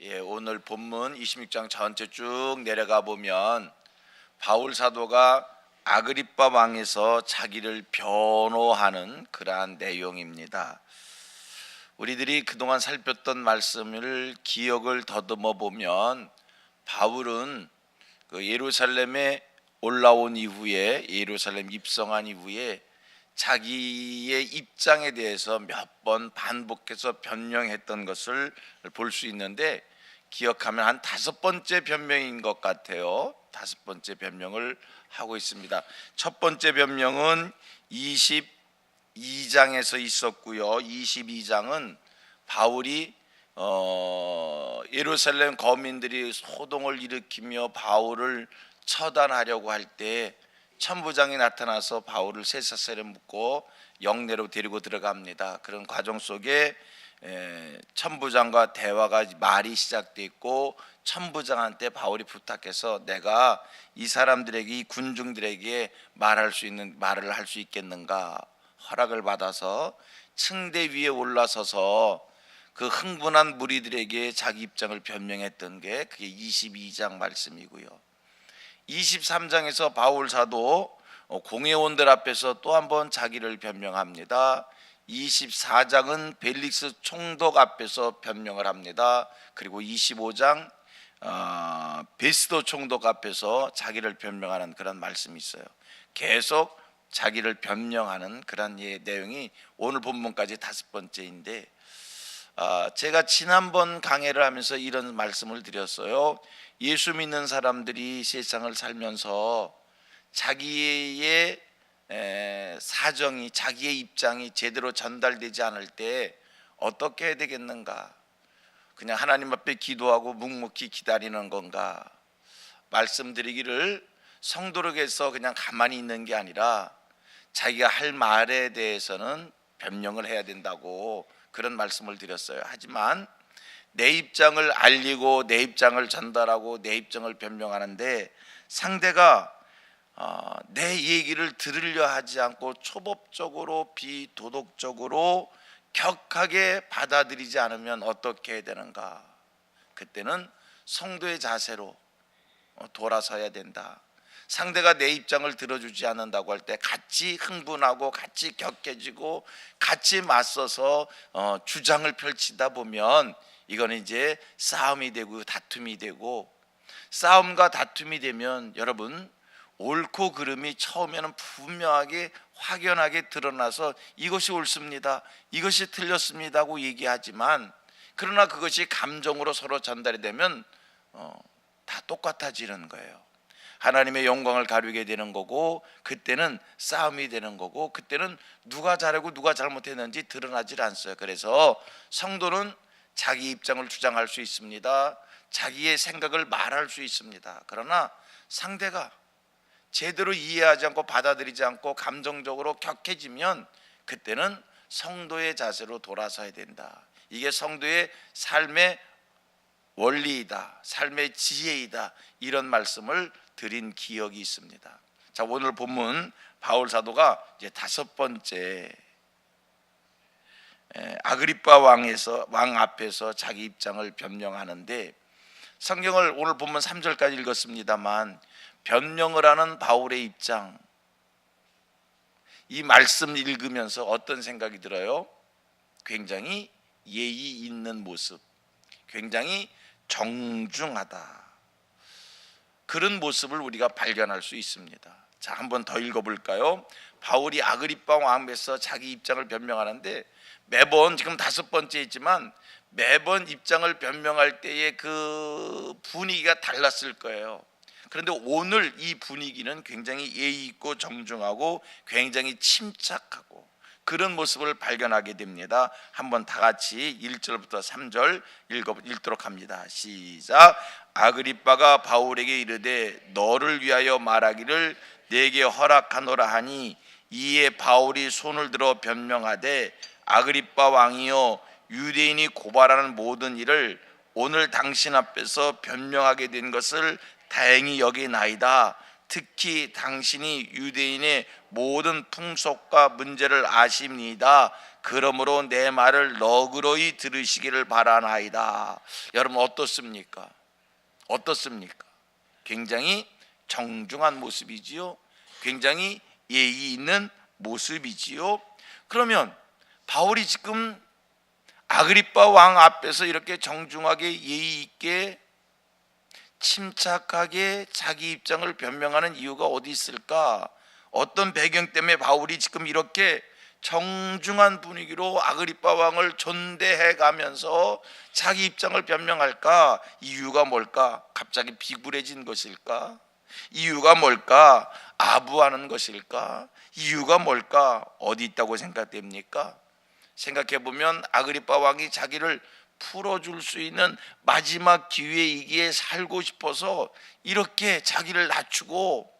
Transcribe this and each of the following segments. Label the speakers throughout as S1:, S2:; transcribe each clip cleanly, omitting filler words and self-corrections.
S1: 오늘 본문 26장 전체 쭉 내려가 보면 바울 사도가 아그리빠 왕에서 자기를 변호하는 그러한 내용입니다. 우리들이 그동안 살폈던 말씀을 기억을 더듬어 보면 바울은 예루살렘에 올라온 이후에, 예루살렘 입성한 이후에 자기의 입장에 대해서 몇 번 반복해서 변명했던 것을 볼 수 있는데, 기억하면 한 5번째 변명인 것 같아요. 5번째 변명을 하고 있습니다. 첫 번째 변명은 22장에서 있었고요. 22장은 바울이 예루살렘 거민들이 소동을 일으키며 바울을 처단하려고 할 때 천부장이 나타나서 바울을 쇠사슬에 묶고 영내로 데리고 들어갑니다. 그런 과정 속에 천부장과 대화가 말이 시작됐고, 천부장한테 바울이 부탁해서 내가 이 사람들에게, 이 군중들에게 말을 할 수 있겠는가 허락을 받아서 층대 위에 올라서서 그 흥분한 무리들에게 자기 입장을 변명했던 게 그게 22장 말씀이고요. 23장에서 바울 사도 공회원들 앞에서 또 한번 자기를 변명합니다. 24장은 벨릭스 총독 앞에서 변명을 합니다. 그리고 25장 베스도 총독 앞에서 자기를 변명하는 그런 말씀이 있어요. 계속 자기를 변명하는 그런 내용이 오늘 본문까지 5번째인데, 제가 지난번 강해를 하면서 이런 말씀을 드렸어요. 예수 믿는 사람들이 세상을 살면서 자기의 사정이, 자기의 입장이 제대로 전달되지 않을 때 어떻게 해야 되겠는가? 그냥 하나님 앞에 기도하고 묵묵히 기다리는 건가? 말씀드리기를, 성도력에서 그냥 가만히 있는 게 아니라 자기가 할 말에 대해서는 변명을 해야 된다고 그런 말씀을 드렸어요. 하지만 내 입장을 알리고 내 입장을 전달하고 내 입장을 변명하는데 상대가 내 얘기를 들으려 하지 않고 초법적으로 비도덕적으로 격하게 받아들이지 않으면 어떻게 해야 되는가? 그때는 성도의 자세로 돌아서야 된다. 상대가 내 입장을 들어주지 않는다고 할 때 같이 흥분하고 같이 격해지고 같이 맞서서 주장을 펼치다 보면 이거는 이제 싸움이 되고 다툼이 되고, 싸움과 다툼이 되면 여러분, 옳고 그름이 처음에는 분명하게 확연하게 드러나서 이것이 옳습니다, 이것이 틀렸습니다고 얘기하지만, 그러나 그것이 감정으로 서로 전달이 되면 다 똑같아지는 거예요. 하나님의 영광을 가리게 되는 거고, 그때는 싸움이 되는 거고, 그때는 누가 잘하고 누가 잘못했는지 드러나질 않아요. 그래서 성도는 자기 입장을 주장할 수 있습니다. 자기의 생각을 말할 수 있습니다. 그러나 상대가 제대로 이해하지 않고 받아들이지 않고 감정적으로 격해지면 그때는 성도의 자세로 돌아서야 된다. 이게 성도의 삶의 원리이다, 삶의 지혜이다, 이런 말씀을 드린 기억이 있습니다. 자, 오늘 본문 바울 사도가 이제 5번째 아그리빠 왕 앞에서 자기 입장을 변명하는데, 성경을 오늘 본문 3절까지 읽었습니다만 변명을 하는 바울의 입장, 이 말씀 읽으면서 어떤 생각이 들어요? 굉장히 예의 있는 모습, 굉장히 정중하다, 그런 모습을 우리가 발견할 수 있습니다. 자, 한번 더 읽어볼까요? 바울이 아그리빠 왕 앞에서 자기 입장을 변명하는데, 매번 지금 5번째 있지만 매번 입장을 변명할 때의 그 분위기가 달랐을 거예요. 그런데 오늘 이 분위기는 굉장히 예의 있고 정중하고 굉장히 침착하고 그런 모습을 발견하게 됩니다. 한번 다 같이 1절부터 3절 읽도록 합니다. 시작. 아그리빠가 바울에게 이르되 너를 위하여 말하기를 내게 허락하노라 하니, 이에 바울이 손을 들어 변명하되 아그리빠 왕이여, 유대인이 고발하는 모든 일을 오늘 당신 앞에서 변명하게 된 것을 다행히 여기나이다. 특히 당신이 유대인의 모든 풍속과 문제를 아십니다. 그러므로 내 말을 너그러이 들으시기를 바라나이다. 여러분 어떻습니까? 어떻습니까? 굉장히 정중한 모습이지요. 굉장히 예의 있는 모습이지요. 그러면 바울이 지금 아그리빠 왕 앞에서 이렇게 정중하게 예의 있게 침착하게 자기 입장을 변명하는 이유가 어디 있을까? 어떤 배경 때문에 바울이 지금 이렇게 정중한 분위기로 아그리빠 왕을 존대해 가면서 자기 입장을 변명할까? 이유가 뭘까? 갑자기 비굴해진 것일까? 이유가 뭘까? 아부하는 것일까? 이유가 뭘까? 어디 있다고 생각됩니까? 생각해 보면 아그리빠 왕이 자기를 풀어줄 수 있는 마지막 기회이기에 살고 싶어서 이렇게 자기를 낮추고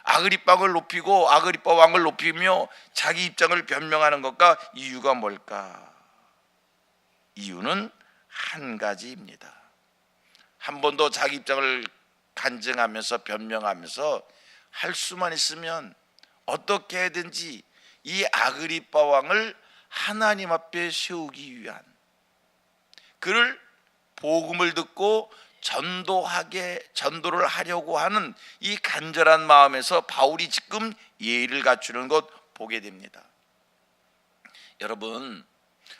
S1: 아그리빠 왕을 높이며 자기 입장을 변명하는 것과 이유가 뭘까? 이유는 한 가지입니다. 한 번 더 자기 입장을 간증하면서 변명하면서 할 수만 있으면 어떻게 해든지 이 아그리빠 왕을 하나님 앞에 세우기 위한, 그를 복음을 듣고 전도를 하려고 하는 이 간절한 마음에서 바울이 지금 예의를 갖추는 것 보게 됩니다. 여러분,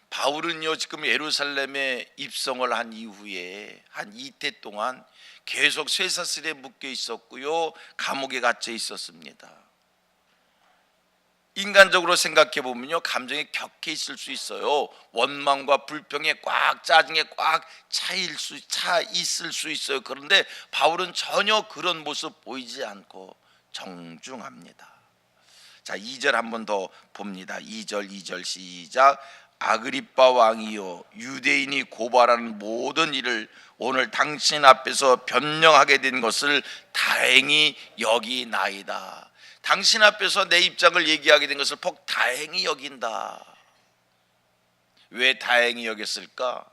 S1: 바울은요 지금 예루살렘에 입성을 한 이후에 한 이태 동안 계속 쇠사슬에 묶여 있었고요, 감옥에 갇혀 있었습니다. 인간적으로 생각해 보면요, 감정이 격해 있을 수 있어요. 원망과 불평에 꽉, 짜증에 꽉 차 있을 수 있어요. 그런데 바울은 전혀 그런 모습 보이지 않고 정중합니다. 자, 2절 한번 더 봅니다. 2절 시작. 아그리빠 왕이요, 유대인이 고발하는 모든 일을 오늘 당신 앞에서 변명하게 된 것을 다행히 여기나이다. 당신 앞에서 내 입장을 얘기하게 된 것을 복 다행히 여긴다. 왜 다행히 여겼을까?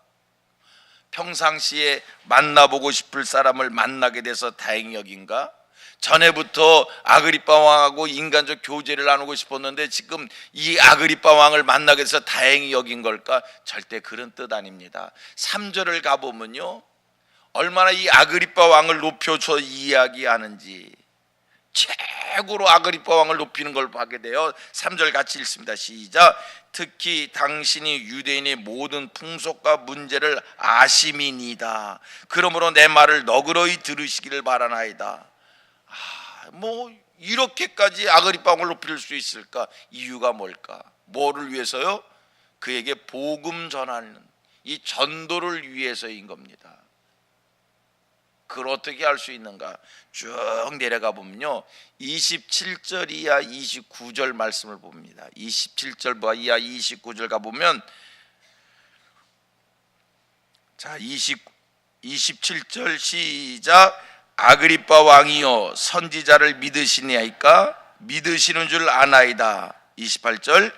S1: 평상시에 만나보고 싶을 사람을 만나게 돼서 다행히 여긴가? 전에부터 아그리빠 왕하고 인간적 교제를 나누고 싶었는데 지금 이 아그리빠 왕을 만나게 돼서 다행히 여긴 걸까? 절대 그런 뜻 아닙니다. 3절을 가보면요, 얼마나 이 아그리빠 왕을 높여서 이야기하는지, 최고로 아그리빠 왕을 높이는 걸 보게 돼요. 3절 같이 읽습니다. 시작. 특히 당신이 유대인의 모든 풍속과 문제를 아심이니다. 그러므로 내 말을 너그러이 들으시기를 바라나이다. 뭐 이렇게까지 아그리빠 왕을 높일 수 있을까? 이유가 뭘까? 뭐를 위해서요? 그에게 복음 전하는 이 전도를 위해서인 겁니다. 그걸 어떻게 할 수 있는가? 쭉 내려가 보면요, 27절 이하 29절 말씀을 봅니다. 27절 이하 29절 가보면, 자, 27절 시작. 아그리빠 왕이여, 선지자를 믿으시니까 믿으시는 줄 아나이다. 28절.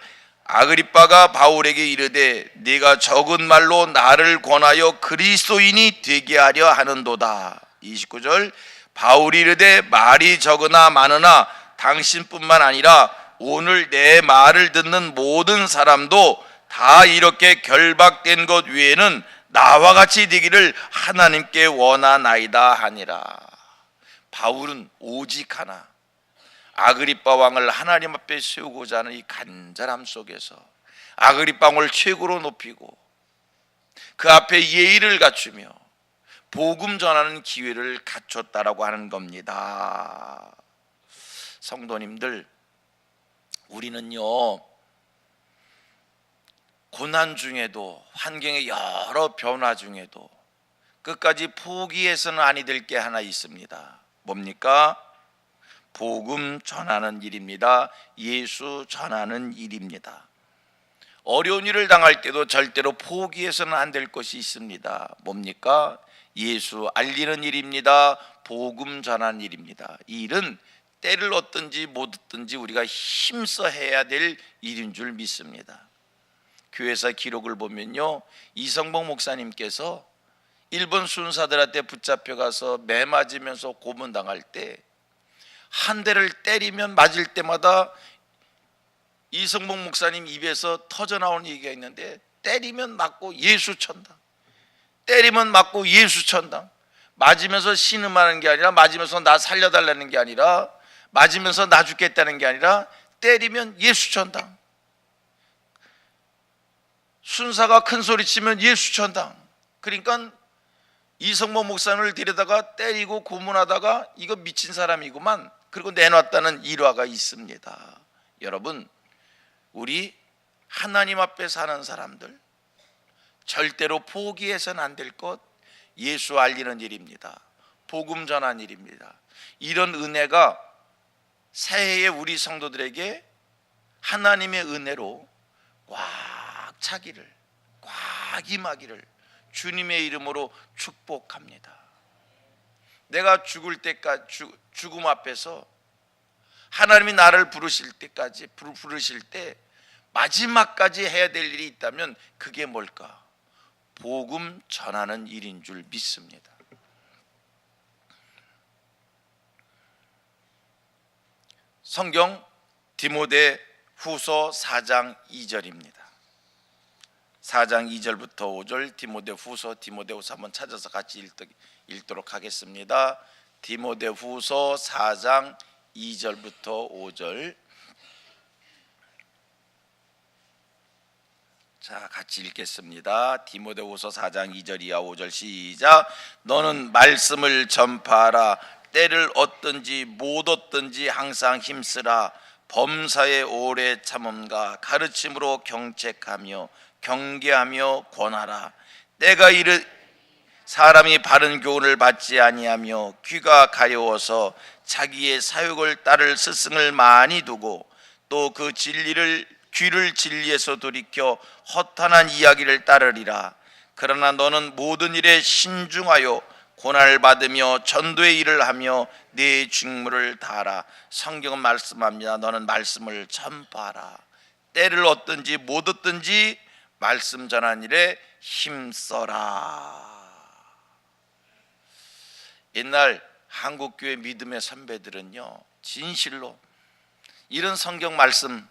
S1: 아그리빠가 바울에게 이르되 네가 적은 말로 나를 권하여 그리스도인이 되게 하려 하는도다. 29절. 바울이 이르되 말이 적으나 많으나 당신뿐만 아니라 오늘 내 말을 듣는 모든 사람도 다 이렇게 결박된 것 외에는 나와 같이 되기를 하나님께 원하나이다 하니라. 바울은 오직 하나, 아그리빠 왕을 하나님 앞에 세우고자 하는 이 간절함 속에서 아그리빠 왕을 최고로 높이고 그 앞에 예의를 갖추며 복음 전하는 기회를 갖췄다라고 하는 겁니다. 성도님들, 우리는요 고난 중에도, 환경의 여러 변화 중에도 끝까지 포기해서는 아니 될 게 하나 있습니다. 뭡니까? 복음 전하는 일입니다. 예수 전하는 일입니다. 어려운 일을 당할 때도 절대로 포기해서는 안 될 것이 있습니다. 뭡니까? 예수 알리는 일입니다. 복음 전하는 일입니다. 이 일은 때를 얻든지 못 얻든지 우리가 힘써 해야 될 일인 줄 믿습니다. 교회사 기록을 보면요, 이성복 목사님께서 일본 순사들한테 붙잡혀가서 매 맞으면서 고문당할 때 한 대를 때리면 맞을 때마다 이성복 목사님 입에서 터져나오는 얘기가 있는데, 때리면 맞고 예수 천당, 때리면 맞고 예수 천당. 맞으면서 신음하는 게 아니라, 맞으면서 나 살려달라는 게 아니라, 맞으면서 나 죽겠다는 게 아니라, 때리면 예수 천당. 순사가 큰 소리 치면 예수 천당. 그러니까 이성모 목사님을 데려다가 때리고 고문하다가 이거 미친 사람이구만, 그리고 내놨다는 일화가 있습니다. 여러분, 우리 하나님 앞에 사는 사람들 절대로 포기해서는 안 될 것, 예수 알리는 일입니다. 복음 전한 일입니다. 이런 은혜가 새해에 우리 성도들에게 하나님의 은혜로 꽉 차기를, 꽉 임하기를 주님의 이름으로 축복합니다. 내가 죽을 때까지, 죽음 앞에서 하나님이 나를 부르실 때까지, 부르실 때 마지막까지 해야 될 일이 있다면 그게 뭘까? 복음 전하는 일인 줄 믿습니다. 성경 디모데 후서 4장 2절입니다. 4장 2절부터 5절, 디모데 후서, 디모데 후서 한번 찾아서 같이 읽도록 하겠습니다. 디모데 후서 4장 2절부터 5절. 자, 같이 읽겠습니다. 디모데후서 4장 2절 이하 5절 시작. 너는 말씀을 전파하라. 때를 얻든지 못 얻든지 항상 힘쓰라. 범사에 오래 참음과 가르침으로 경책하며 경계하며 권하라. 때가 사람이 바른 교훈을 받지 아니하며 귀가 가려워서 자기의 사욕을 따를 스승을 많이 두고, 또 그 귀를 진리에서 돌이켜 허탄한 이야기를 따르리라. 그러나 너는 모든 일에 신중하여 고난을 받으며 전도의 일을 하며 네 직무를 다하라. 성경은 말씀합니다. 너는 말씀을 전파하라. 때를 얻든지 못 얻든지 말씀 전한 일에 힘써라. 옛날 한국교회 믿음의 선배들은요, 진실로 이런 성경 말씀,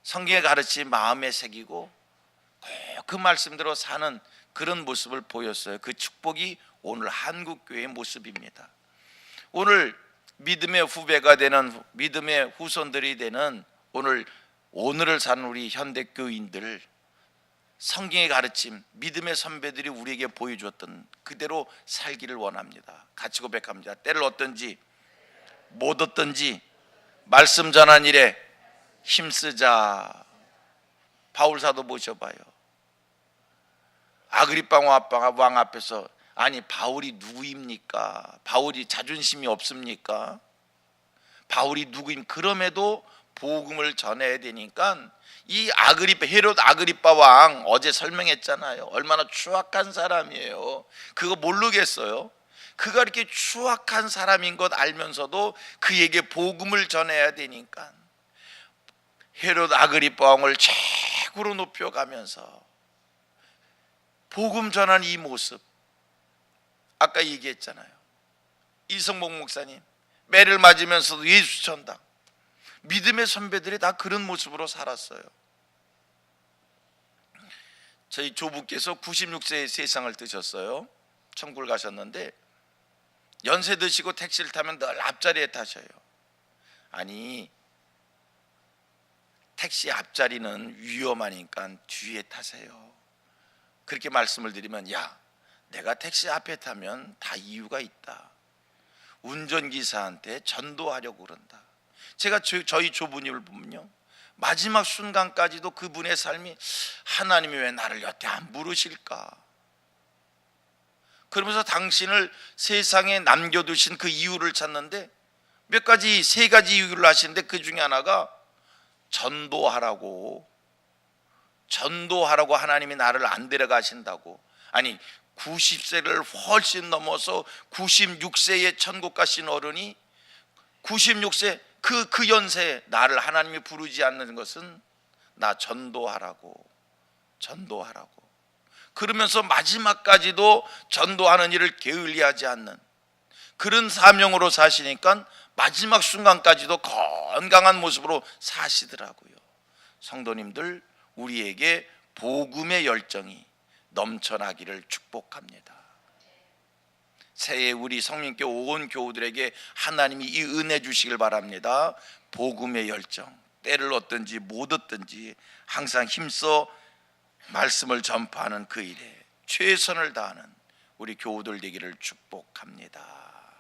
S1: 성경의 가르침 마음에 새기고 꼭 그 말씀대로 사는 그런 모습을 보였어요. 그 축복이 오늘 한국교회의 모습입니다. 오늘 믿음의 후배가 되는, 믿음의 후손들이 되는 오늘을 사는 우리 현대교인들, 성경의 가르침, 믿음의 선배들이 우리에게 보여주었던 그대로 살기를 원합니다. 같이 고백합니다. 때를 얻든지 못 얻든지 말씀 전한 일에 힘쓰자. 바울 사도 보셔봐요. 아그리빠 왕 앞에서, 아니 바울이 누구입니까? 바울이 자존심이 없습니까? 바울이 누구입니까? 그럼에도 복음을 전해야 되니까 이 헤롯 아그리빠 왕, 어제 설명했잖아요. 얼마나 추악한 사람이에요. 그거 모르겠어요? 그가 이렇게 추악한 사람인 것 알면서도 그에게 복음을 전해야 되니까 헤롯 아그리빠 왕을 최고로 높여가면서 복음 전한 이 모습, 아까 얘기했잖아요. 이성복 목사님 매를 맞으면서도 예수 천당. 믿음의 선배들이 다 그런 모습으로 살았어요. 저희 조부께서 96세에 세상을 뜨셨어요. 천국을 가셨는데 연세 드시고 택시를 타면 늘 앞자리에 타셔요. 아니, 택시 앞자리는 위험하니까 뒤에 타세요. 그렇게 말씀을 드리면, 야, 내가 택시 앞에 타면 다 이유가 있다. 운전기사한테 전도하려고 그런다. 제가 저희 조부님을 보면요, 마지막 순간까지도 그분의 삶이, 하나님이 왜 나를 여태 안 부르실까? 그러면서 당신을 세상에 남겨두신 그 이유를 찾는데 세 가지 이유를 하시는데 그 중에 하나가 전도하라고 하나님이 나를 안 데려가신다고. 아니, 90세를 훨씬 넘어서 96세에 천국 가신 어른이 96세 그 연세에 나를 하나님이 부르지 않는 것은 나 전도하라고. 그러면서 마지막까지도 전도하는 일을 게을리하지 않는 그런 사명으로 사시니까 마지막 순간까지도 건강한 모습으로 사시더라고요. 성도님들 우리에게 복음의 열정이 넘쳐나기를 축복합니다. 새해 우리 성민교 온 교우들에게 하나님이 이 은혜 주시길 바랍니다. 복음의 열정, 때를 얻든지 못 얻든지 항상 힘써 말씀을 전파하는 그 일에 최선을 다하는 우리 교우들 되기를 축복합니다.